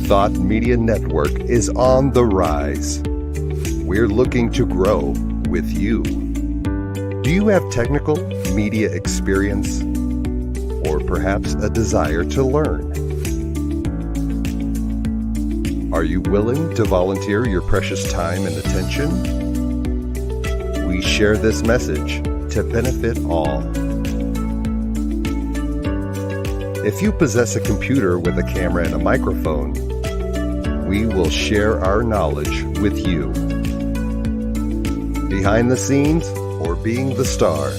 Thought Media Network is on the rise. We're looking to grow with you. Do you have technical media experience? Or perhaps a desire to learn? Are you willing to volunteer your precious time and attention? We share this message to benefit all. If you possess a computer with a camera and a microphone, we will share our knowledge with you. Behind the scenes or being the star,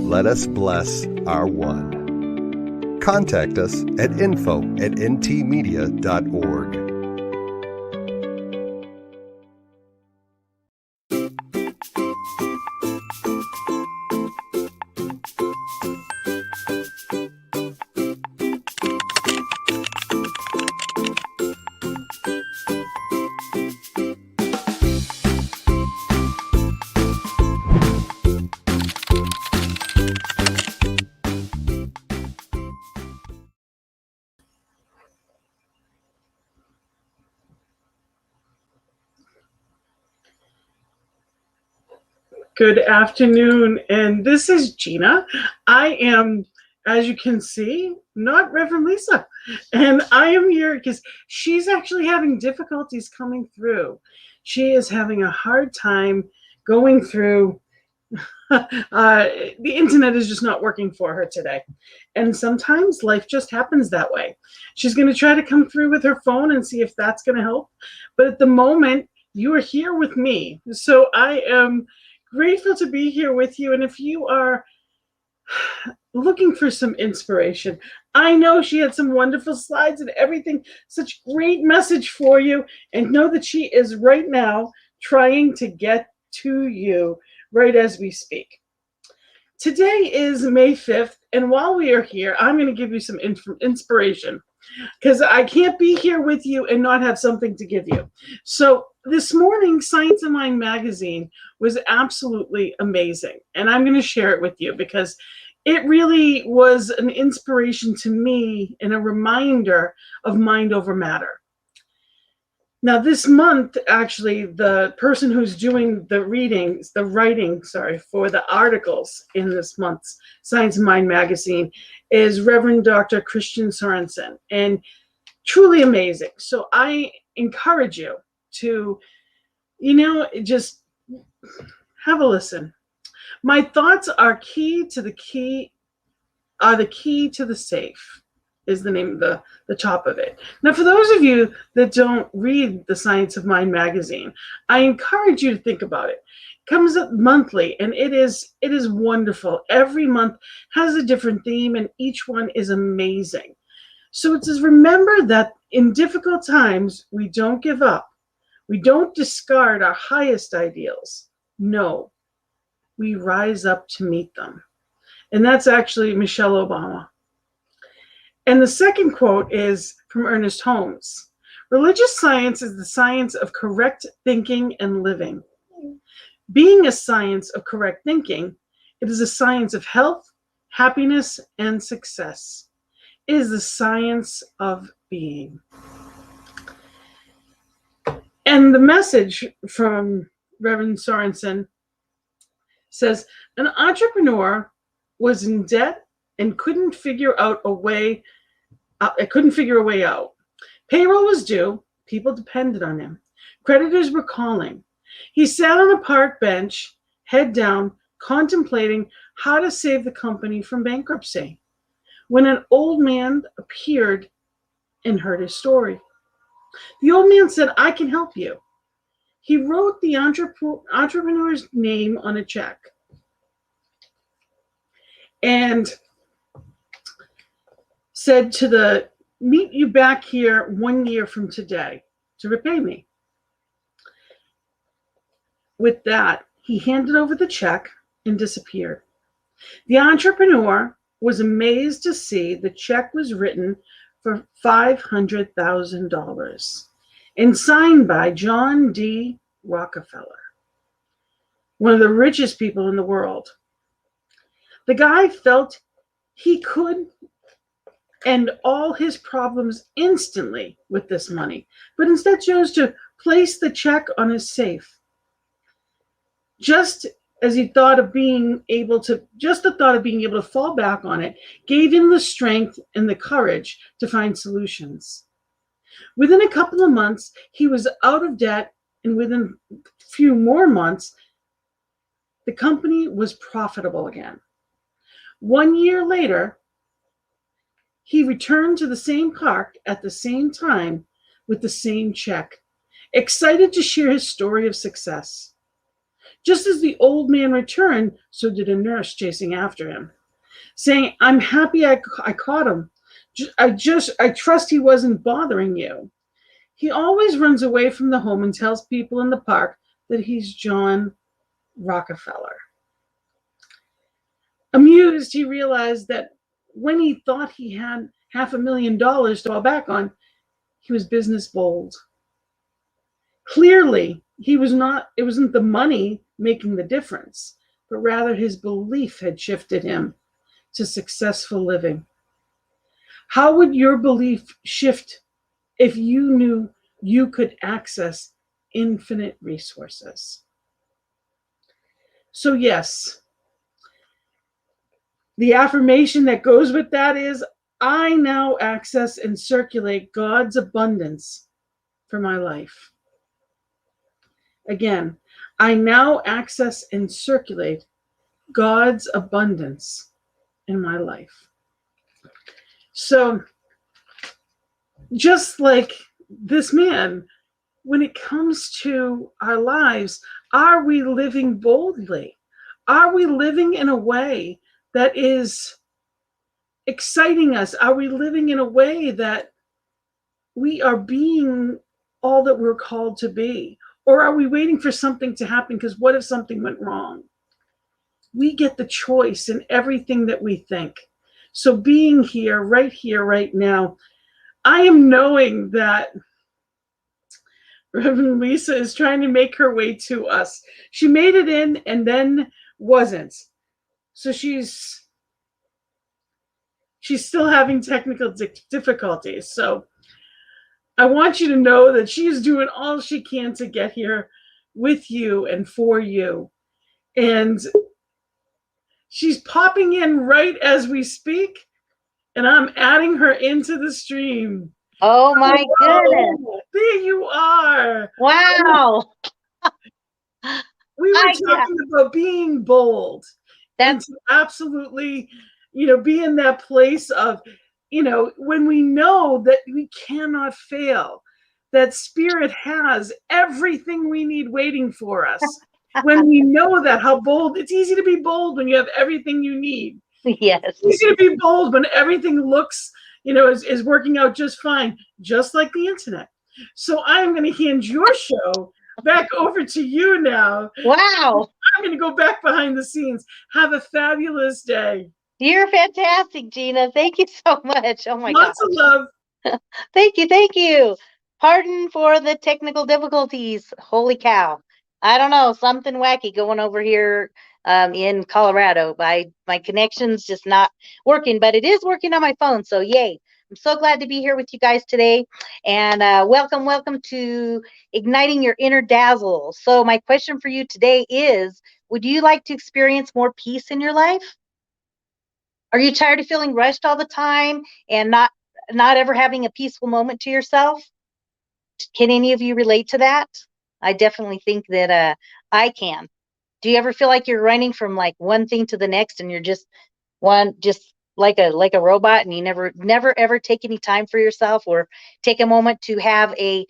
let us bless our one. Contact us at info@ntmedia.org. Good afternoon, and this is Gina. I am, as you can see, not Reverend Lisa, and I am here because she's actually having difficulties coming through. She is having a hard time going through. The internet is just not working for her today, and sometimes life just happens that way. She's going to try to come through with her phone and see if that's going to help, but at the moment, you are here with me, so I am grateful to be here with you. And if you are looking for some inspiration, I know she had some wonderful slides and everything, such great message for you, and know that she is right now trying to get to you right as we speak. Today is May 5th, and while we are here, I'm going to give you some inspiration, because I can't be here with you and not have something to give you. So this morning, Science of Mind magazine was absolutely amazing, and I'm going to share it with you because it really was an inspiration to me and a reminder of mind over matter. Now this month, actually, the person who's doing the writing for the articles in this month's Science of Mind magazine is Reverend Dr. Christian Sorensen, and truly amazing. So I encourage you to, just have a listen. My thoughts are the key to the safe, is the name of the top of it. Now, for those of you that don't read the Science of Mind magazine, I encourage you to think about it. It comes up monthly, and it is wonderful. Every month has a different theme, and each one is amazing. So it says, remember that in difficult times, we don't give up. We don't discard our highest ideals. No, we rise up to meet them. And that's actually Michelle Obama. And the second quote is from Ernest Holmes. Religious science is the science of correct thinking and living. Being a science of correct thinking, it is a science of health, happiness, and success. It is the science of being. And the message from Reverend Sorensen says, an entrepreneur was in debt and couldn't figure a way out. Payroll was due. People depended on him. Creditors were calling. He sat on a park bench, head down, contemplating how to save the company from bankruptcy, when an old man appeared and heard his story. The old man said, I can help you. He wrote the entrepreneur's name on a check and said meet you back here 1 year from today to repay me. With that, he handed over the check and disappeared. The entrepreneur was amazed to see the check was written for $500,000 and signed by John D. Rockefeller, one of the richest people in the world. The guy felt he could end all his problems instantly with this money, but instead chose to place the check on his safe. Just as he thought of being able to, just the thought of being able to fall back on it gave him the strength and the courage to find solutions. Within a couple of months, he was out of debt, and within a few more months, the company was profitable again. 1 year later, he returned to the same park at the same time with the same check, excited to share his story of success. Just as the old man returned, so did a nurse chasing after him, saying, "I'm happy I caught him. I trust he wasn't bothering you." He always runs away from the home and tells people in the park that he's John Rockefeller. Amused, he realized that when he thought he had $500,000 to fall back on, he was business bold. Clearly, it wasn't the money making the difference, but rather his belief had shifted him to successful living. How would your belief shift if you knew you could access infinite resources? So, yes, the affirmation that goes with that is, I now access and circulate God's abundance for my life. Again, I now access and circulate God's abundance in my life. So, just like this man, when it comes to our lives, are we living boldly? Are we living in a way that is exciting us? Are we living in a way that we are being all that we're called to be? Or are we waiting for something to happen? Because what if something went wrong? We get the choice in everything that we think. So being here, right now, I am knowing that Reverend Lisa is trying to make her way to us. She made it in and then wasn't. So she's still having technical difficulties. So I want you to know that she is doing all she can to get here with you and for you. And she's popping in right as we speak, and I'm adding her into the stream. Oh my goodness. There you are. Wow. We were talking about being bold. And to absolutely, be in that place of, when we know that we cannot fail, that Spirit has everything we need waiting for us. When we know that, how bold, it's easy to be bold when you have everything you need. Yes. It's easy to be bold when everything looks, is working out just fine, just like the internet. So I'm going to hand your show back over to you now. Wow. I'm going to go back behind the scenes. Have a fabulous day. You're fantastic, Gina. Thank you so much. Oh my God. Lots of love. Thank you. Pardon for the technical difficulties. Holy cow. I don't know, something wacky going over here in Colorado. My connection's just not working, but it is working on my phone. So yay. I'm so glad to be here with you guys today. And welcome to Igniting Your Inner Dazzle. So my question for you today is, would you like to experience more peace in your life? Are you tired of feeling rushed all the time and not ever having a peaceful moment to yourself? Can any of you relate to that? I definitely think that I can. Do you ever feel like you're running from like one thing to the next and you're just like a robot, and you never ever take any time for yourself or take a moment to have an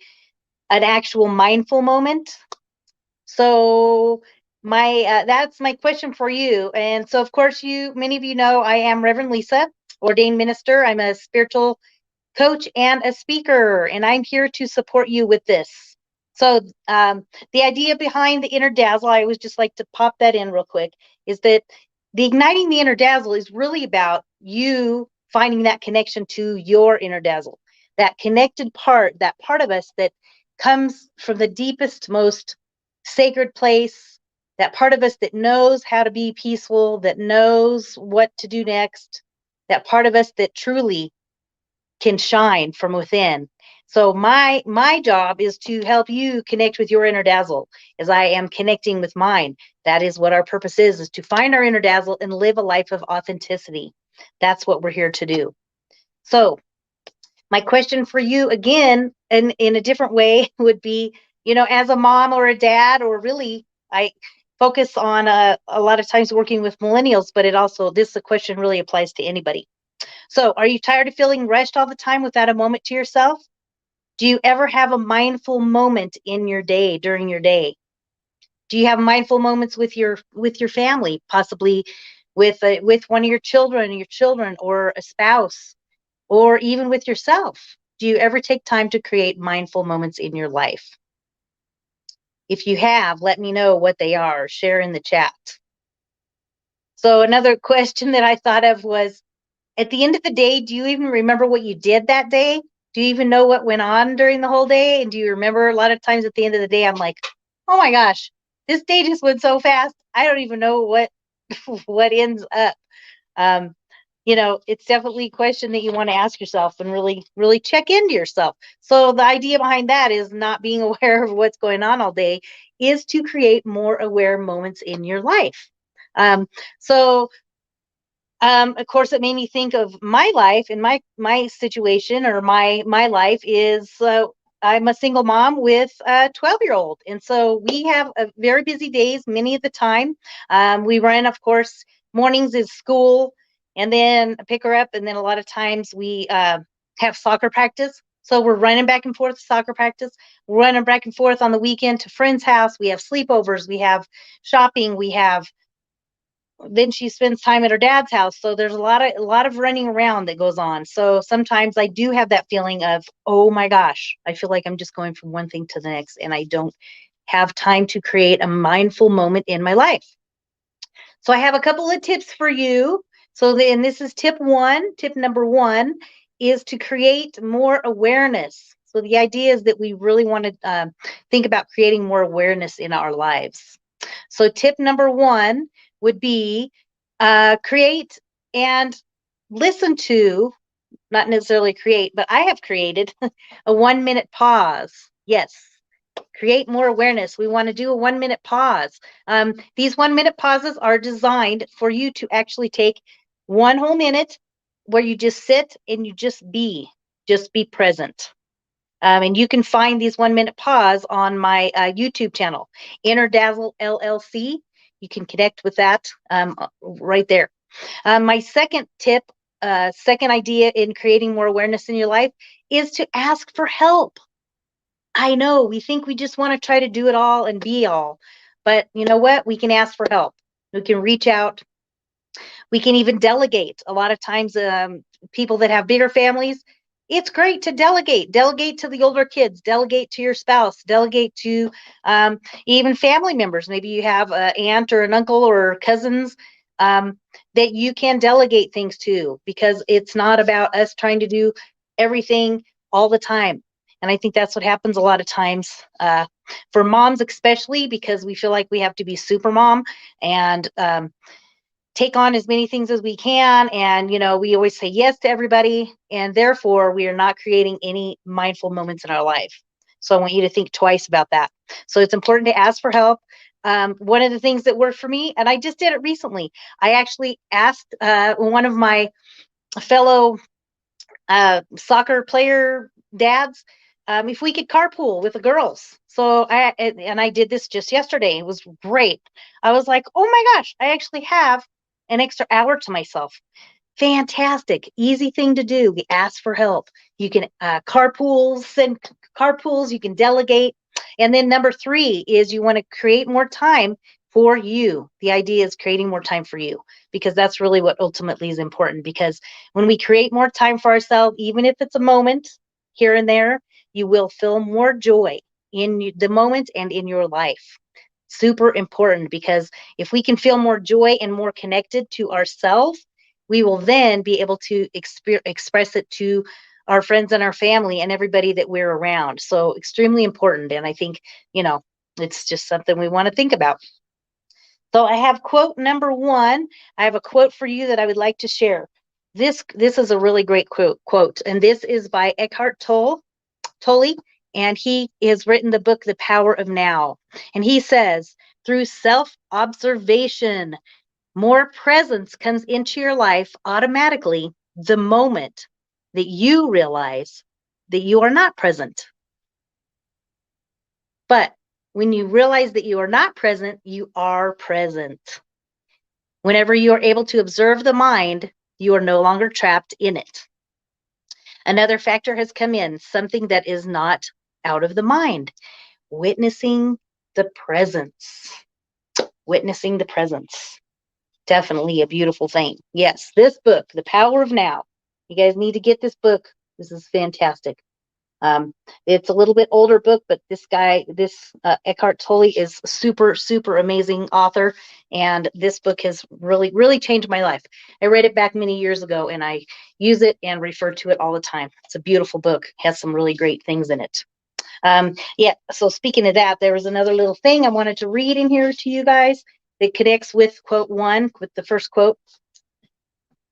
actual mindful moment? So that's my question for you. And so of course, many of you know I am Reverend Lisa, ordained minister. I'm a spiritual coach and a speaker, and I'm here to support you with this. So the idea behind the Inner Dazzle, I always just like to pop that in real quick, is that the Igniting the Inner Dazzle is really about you finding that connection to your inner dazzle, that connected part, that part of us that comes from the deepest, most sacred place, that part of us that knows how to be peaceful, that knows what to do next, that part of us that truly can shine from within. So my job is to help you connect with your inner dazzle as I am connecting with mine. That is what our purpose is to find our inner dazzle and live a life of authenticity. That's what we're here to do. So my question for you again, in a different way, would be, as a mom or a dad, or really, I focus on a lot of times working with millennials, but this question really applies to anybody. So, are you tired of feeling rushed all the time without a moment to yourself? Do you ever have a mindful moment in your day, during your day? Do you have mindful moments with your family, possibly with one of your children, or a spouse, or even with yourself? Do you ever take time to create mindful moments in your life? If you have, let me know what they are. Share in the chat. So another question that I thought of was, at the end of the day, do you even remember what you did that day? Do you even know what went on during the whole day? And do you remember? A lot of times at the end of the day, I'm like, oh my gosh, this day just went so fast. I don't even know what what ends up. Um, it's definitely a question that you want to ask yourself and really, really check into yourself. So the idea behind that is not being aware of what's going on all day, is to create more aware moments in your life. So of course, it made me think of my life, and my situation, or my life is, I'm a single mom with a 12-year-old, and so we have very busy days many of the time. We run, of course, mornings is school, and then I pick her up, and then a lot of times we have soccer practice. So we're running back and forth to soccer practice. We're running back and forth on the weekend to friends' house. We have sleepovers. We have shopping. Then she spends time at her dad's house, so there's a lot of running around that goes on. So sometimes I do have that feeling of, oh my gosh, I feel like I'm just going from one thing to the next, and I don't have time to create a mindful moment in my life. So I have a couple of tips for you. So then, this is tip number one is to create more awareness. So the idea is that we really want to think about creating more awareness in our lives. So tip number one would be create and listen to, not necessarily create, but I have created a 1-minute pause. Yes, create more awareness. We want to do a 1-minute pause. These 1-minute pauses are designed for you to actually take one whole minute where you just sit and you just be present. And you can find these 1-minute pause on my YouTube channel, Inner Dazzle LLC. You can connect with that right there. My second tip, second idea in creating more awareness in your life, is to ask for help. I know we think we just want to try to do it all and be all, but you know what? We can ask for help. We can reach out. We can even delegate. A lot of times, people that have bigger families, it's great to delegate. Delegate to the older kids. Delegate to your spouse. Delegate to even family members. Maybe you have an aunt or an uncle or cousins that you can delegate things to, because it's not about us trying to do everything all the time. And I think that's what happens a lot of times for moms, especially because we feel like we have to be super mom and take on as many things as we can. And, we always say yes to everybody. And therefore, we are not creating any mindful moments in our life. So I want you to think twice about that. So it's important to ask for help. One of the things that worked for me, and I just did it recently, I actually asked one of my fellow soccer player dads if we could carpool with the girls. So I did this just yesterday. It was great. I was like, oh my gosh, I actually have an extra hour to myself. Fantastic, easy thing to do. We ask for help. You can carpools, you can delegate. And then number 3 is you want to create more time for you. The idea is creating more time for you, because that's really what ultimately is important. Because when we create more time for ourselves, even if it's a moment here and there, you will feel more joy in the moment and in your life. Super important, because if we can feel more joy and more connected to ourselves, we will then be able to express it to our friends and our family and everybody that we're around. So extremely important. And I think, it's just something we want to think about. So I have quote number 1. I have a quote for you that I would like to share. this is a really great quote, and this is by Eckhart Tolle, and he has written the book The Power of Now. And he says, through self-observation, more presence comes into your life automatically the moment that you realize that you are not present. But when you realize that you are not present, you are present. Whenever you are able to observe the mind, you are no longer trapped in it. Another factor has come in, something that is not out of the mind, witnessing the presence. Witnessing the presence. Definitely a beautiful thing. Yes, this book, The Power of Now. You guys need to get this book. This is fantastic. It's a little bit older book, but this Eckhart Tolle is super, super amazing author. And this book has really, really changed my life. I read it back many years ago, and I use it and refer to it all the time. It's a beautiful book, has some really great things in it. Yeah, so speaking of that, there was another little thing I wanted to read in here to you guys that connects with quote 1, with the first quote.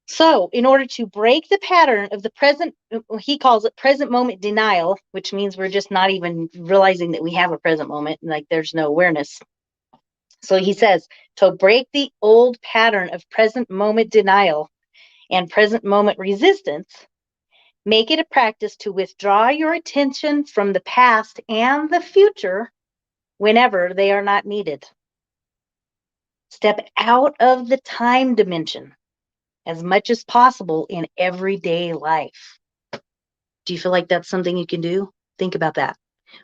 So in order to break the pattern of the present, he calls it present moment denial, which means we're just not even realizing that we have a present moment, like there's no awareness. So he says, to break the old pattern of present moment denial and present moment resistance, make it a practice to withdraw your attention from the past and the future whenever they are not needed. Step out of the time dimension as much as possible in everyday life. Do you feel like that's something you can do? Think about that.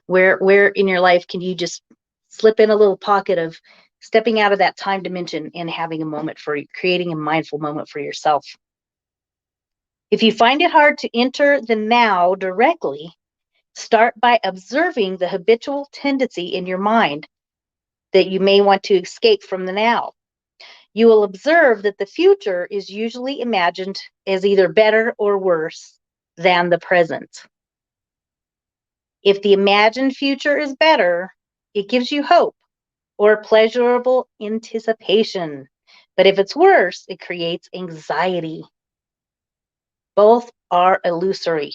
Where in your life can you just slip in a little pocket of stepping out of that time dimension and having a moment for creating a mindful moment for yourself? If you find it hard to enter the now directly, start by observing the habitual tendency in your mind that you may want to escape from the now. You will observe that the future is usually imagined as either better or worse than the present. If the imagined future is better, it gives you hope or pleasurable anticipation. But if it's worse, it creates anxiety. Both are illusory.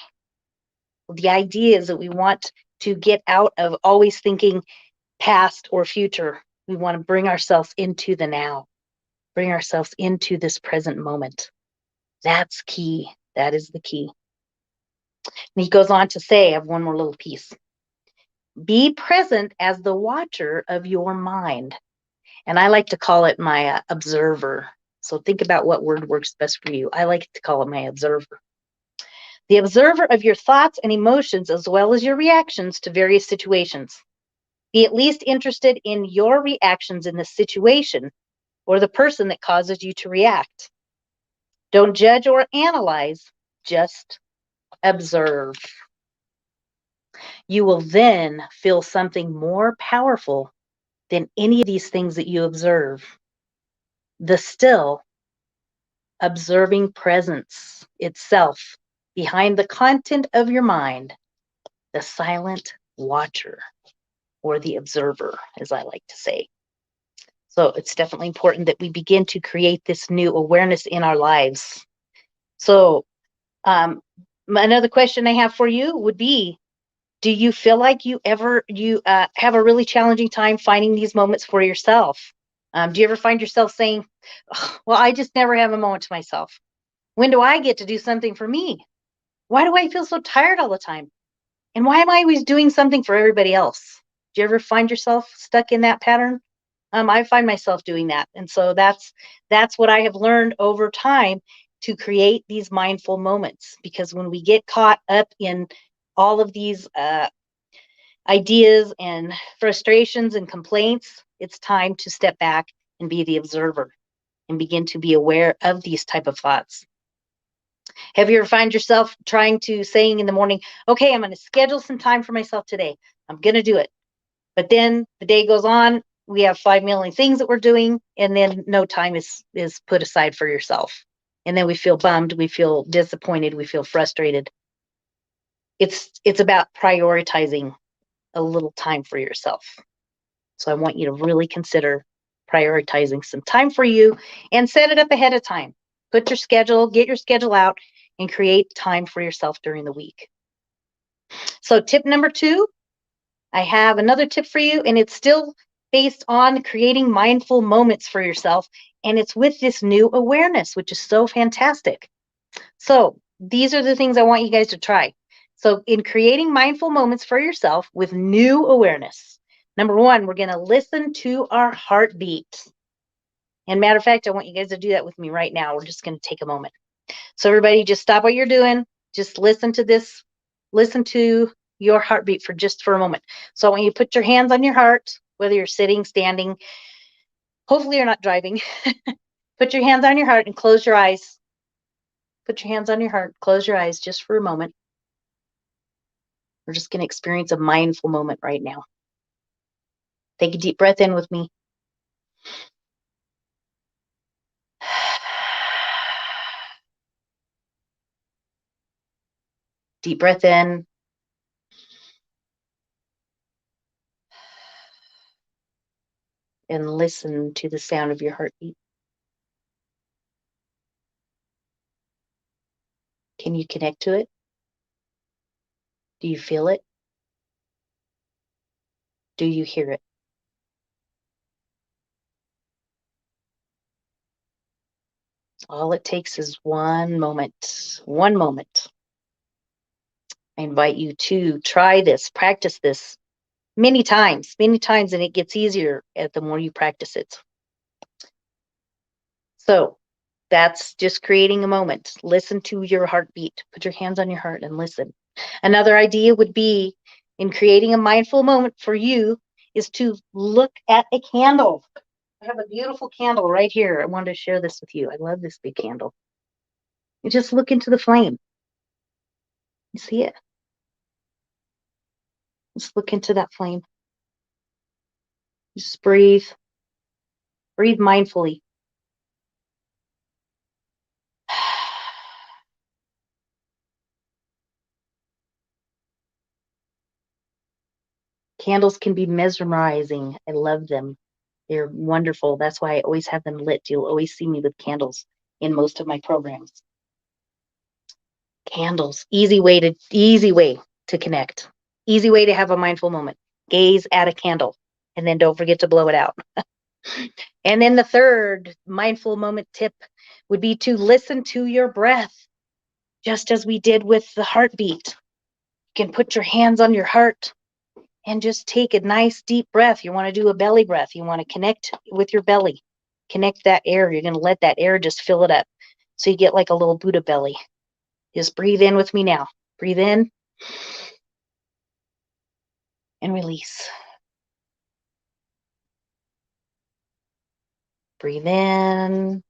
The idea is that we want to get out of always thinking past or future. We want to bring ourselves into the now, bring ourselves into this present moment. That's key. That is the key. And he goes on to say, I have one more little piece. Be present as the watcher of your mind. And I like to call it my observer. So think about what word works best for you. I like to call it my observer. The observer of your thoughts and emotions, as well as your reactions to various situations. Be at least interested in your reactions in the situation or the person that causes you to react. Don't judge or analyze, just observe. You will then feel something more powerful than any of these things that you observe. The still, observing presence itself behind the content of your mind, the silent watcher, or the observer, as I like to say. So it's definitely important that we begin to create this new awareness in our lives. So another question I have for you would be, do you feel like you have a really challenging time finding these moments for yourself? Do you ever find yourself saying, oh, well, I just never have a moment to myself? When do I get to do something for me? Why do I feel so tired all the time? And why am I always doing something for everybody else? Do you ever find yourself stuck in that pattern? I find myself doing that. And so that's what I have learned over time to create these mindful moments. Because when we get caught up in all of these ideas and frustrations and complaints, it's time to step back and be the observer and begin to be aware of these type of thoughts. Have you ever find yourself saying in the morning, okay, I'm going to schedule some time for myself today. I'm going to do it. But then the day goes on, we have 5 million things that we're doing, and then no time is put aside for yourself. And then we feel bummed, we feel disappointed, we feel frustrated. It's about prioritizing a little time for yourself. So I want you to really consider prioritizing some time for you and set it up ahead of time. get your schedule out, and create time for yourself during the week. So tip number 2, I have another tip for you, and it's still based on creating mindful moments for yourself. And it's with this new awareness, which is so fantastic. So these are the things I want you guys to try. So in creating mindful moments for yourself with new awareness, number 1, we're going to listen to our heartbeat. And matter of fact, I want you guys to do that with me right now. We're just going to take a moment. So everybody just stop what you're doing. Just listen to this. Listen to your heartbeat for a moment. So I want you to put your hands on your heart, whether you're sitting, standing. Hopefully you're not driving. Put your hands on your heart and close your eyes. Put your hands on your heart. Close your eyes just for a moment. We're just going to experience a mindful moment right now. Take a deep breath in with me. Deep breath in. And listen to the sound of your heartbeat. Can you connect to it? Do you feel it? Do you hear it? All it takes is one moment. One moment. I invite you to try this, practice this many times, and it gets easier the more you practice it. So that's just creating a moment. Listen to your heartbeat. Put your hands on your heart and listen. Another idea would be, in creating a mindful moment for you, is to look at a candle. I have a beautiful candle right here. I wanted to share this with you. I love this big candle. You just look into the flame. You see it? Just look into that flame. Just breathe. Breathe mindfully. Candles can be mesmerizing. I love them. They're wonderful. That's why I always have them lit. You'll always see me with candles in most of my programs. Candles, easy way to connect. Easy way to have a mindful moment. Gaze at a candle, and then don't forget to blow it out. And then the third mindful moment tip would be to listen to your breath, just as we did with the heartbeat. You can put your hands on your heart and just take a nice deep breath. You want to do a belly breath. You want to connect with your belly. Connect that air. You're going to let that air just fill it up. So you get like a little Buddha belly. Just breathe in with me now. Breathe in and release. Breathe in.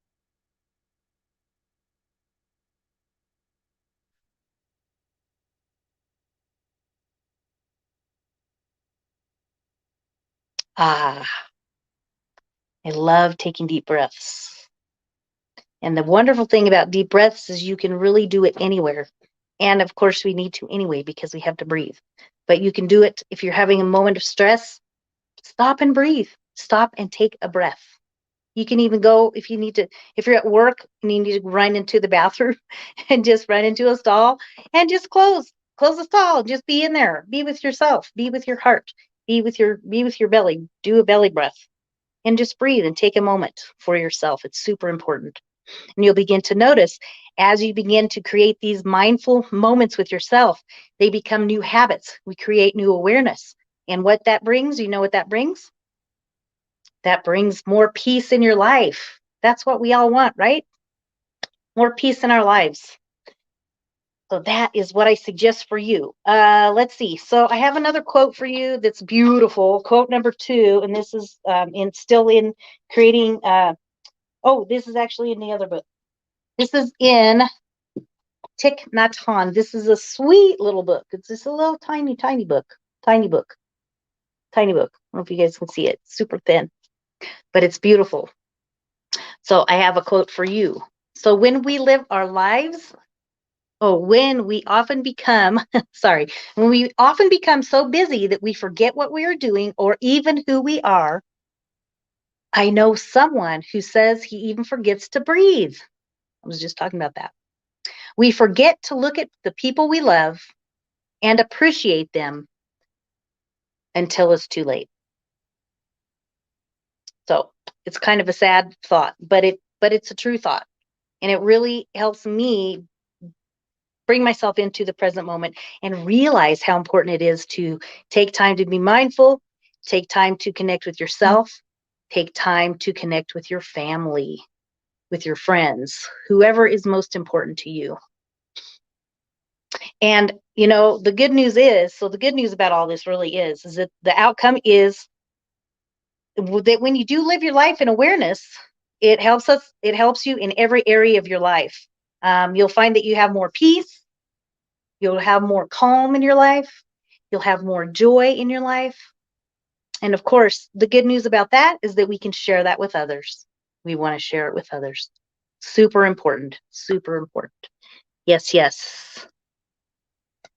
Ah, I love taking deep breaths. And the wonderful thing about deep breaths is you can really do it anywhere. And of course, we need to anyway because we have to breathe. But you can do it if you're having a moment of stress. Stop and breathe. Stop and take a breath. You can even go if you're at work and you need to run into the bathroom and just run into a stall and just close the stall. Just be in there. Be with yourself. Be with your heart. Be with your belly. Do a belly breath and just breathe and take a moment for yourself. It's super important. And you'll begin to notice as you begin to create these mindful moments with yourself, they become new habits. We create new awareness. And what that brings, you know what that brings? That brings more peace in your life. That's what we all want, right? More peace in our lives. So that is what I suggest for you. Let's see. So I have another quote for you that's beautiful. Quote number 2, and this is still in creating. This is actually in the other book. This is in Thich Nhat Hanh. This is a sweet little book. It's just a little tiny book. Tiny book. I don't know if you guys can see it. Super thin, but it's beautiful. So I have a quote for you. So when we live our lives, when we often become so busy that we forget what we are doing or even who we are. I know someone who says he even forgets to breathe. I was just talking about that. We forget to look at the people we love and appreciate them until it's too late. So it's kind of a sad thought, but it's a true thought. And it really helps me bring myself into the present moment and realize how important it is to take time to be mindful, take time to connect with yourself, take time to connect with your family, with your friends, whoever is most important to you. And, the good news is, so the good news about all this really is that the outcome is that when you do live your life in awareness, it helps you in every area of your life. You'll find that you have more peace, you'll have more calm in your life, you'll have more joy in your life. And of course, the good news about that is that we can share that with others. We want to share it with others. Super important, super important. Yes, yes,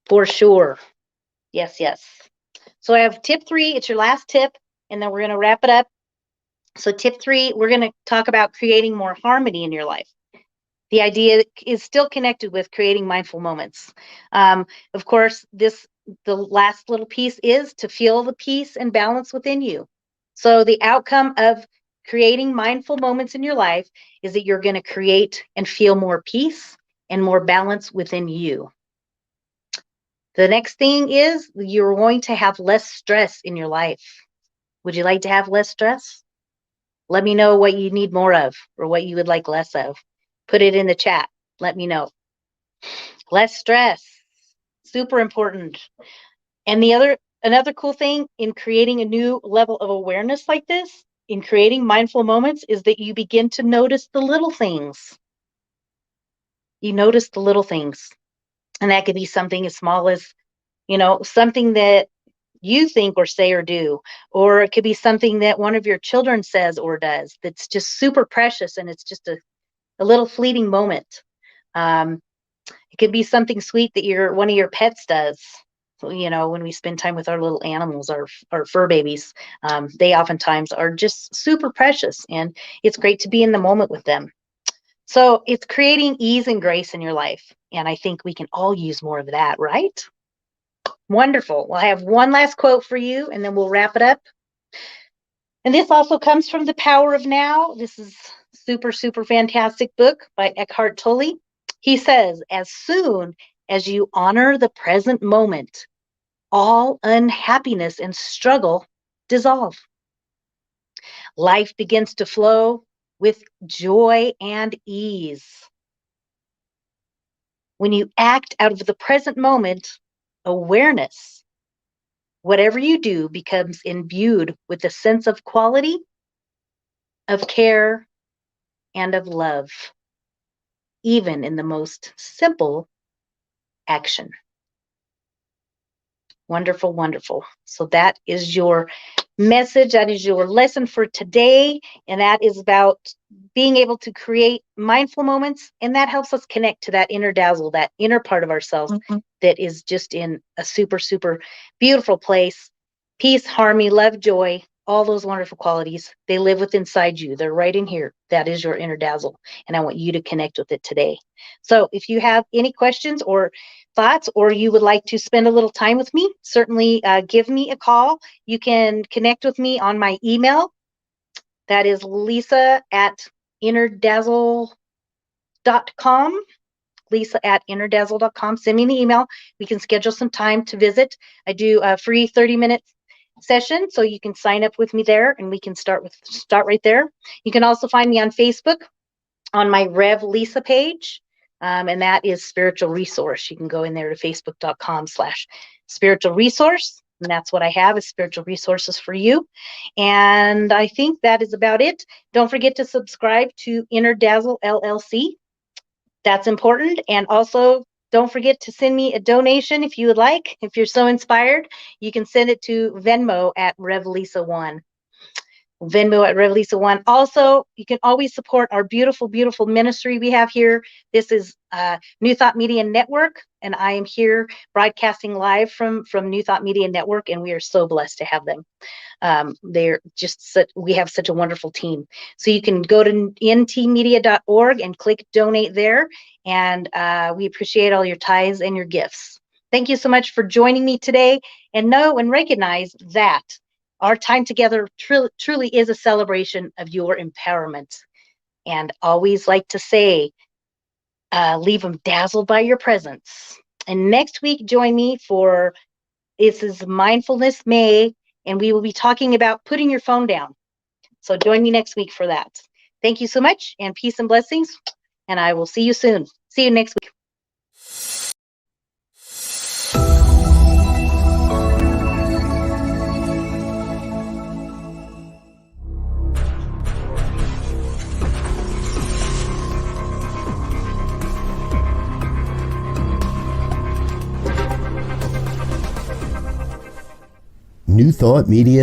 for sure. Yes, yes. So I have tip 3. It's your last tip, and then we're going to wrap it up. So tip 3, we're going to talk about creating more harmony in your life. The idea is still connected with creating mindful moments. Of course, the last little piece is to feel the peace and balance within you. So the outcome of creating mindful moments in your life is that you're going to create and feel more peace and more balance within you. The next thing is you're going to have less stress in your life. Would you like to have less stress? Let me know what you need more of or what you would like less of. Put it in the chat. Let me know. Less stress. Super important. And another cool thing in creating a new level of awareness like this, in creating mindful moments, is that you begin to notice the little things. You notice the little things. And that could be something as small as, something that you think or say or do, or it could be something that one of your children says or does that's just super precious, and it's just a little fleeting moment. It could be something sweet that one of your pets does. When we spend time with our little animals, our fur babies, they oftentimes are just super precious, and it's great to be in the moment with them. So it's creating ease and grace in your life, and I think we can all use more of that, right? Wonderful. Well, I have one last quote for you, and then we'll wrap it up. And this also comes from The Power of Now. This is super, super fantastic book by Eckhart Tolle. He says, as soon as you honor the present moment, all unhappiness and struggle dissolve. Life begins to flow with joy and ease. When you act out of the present moment, awareness, whatever you do becomes imbued with a sense of quality, of care, and of love, even in the most simple action. Wonderful, wonderful. So that is your message. That is your lesson for today. And that is about being able to create mindful moments. And that helps us connect to that inner dazzle, that inner part of ourselves that is just in a super, super beautiful place. Peace, harmony, love, joy, all those wonderful qualities, they live within inside you. They're right in here. That is your inner dazzle. And I want you to connect with it today. So if you have any questions or thoughts, or you would like to spend a little time with me, certainly give me a call. You can connect with me on my email. That is lisa@innerdazzle.com. lisa@innerdazzle.com. Send me an email. We can schedule some time to visit. I do a free 30-minute session, so you can sign up with me there, and we can start right there. You can also find me on Facebook on my Rev Lisa page, and that is Spiritual Resource. You can go in there to facebook.com/spiritual resource, and that's what I have, is spiritual resources for you. And I think that is about it. Don't forget to subscribe to Inner Dazzle LLC. That's important. And also, don't forget to send me a donation if you would like. If you're so inspired, you can send it to Venmo at RevLisa1. Venmo at Revelisa1. Also, you can always support our beautiful, beautiful ministry we have here. This is New Thought Media Network, and I am here broadcasting live from New Thought Media Network, and we are so blessed to have them. They're just we have such a wonderful team. So you can go to ntmedia.org and click donate there, and we appreciate all your tithes and your gifts. Thank you so much for joining me today, and know and recognize that our time together truly is a celebration of your empowerment. And always like to say, leave them dazzled by your presence. And next week, join me for, this is Mindfulness May, and we will be talking about putting your phone down. So join me next week for that. Thank you so much, and peace and blessings. And I will see you soon. See you next week. New Thought Media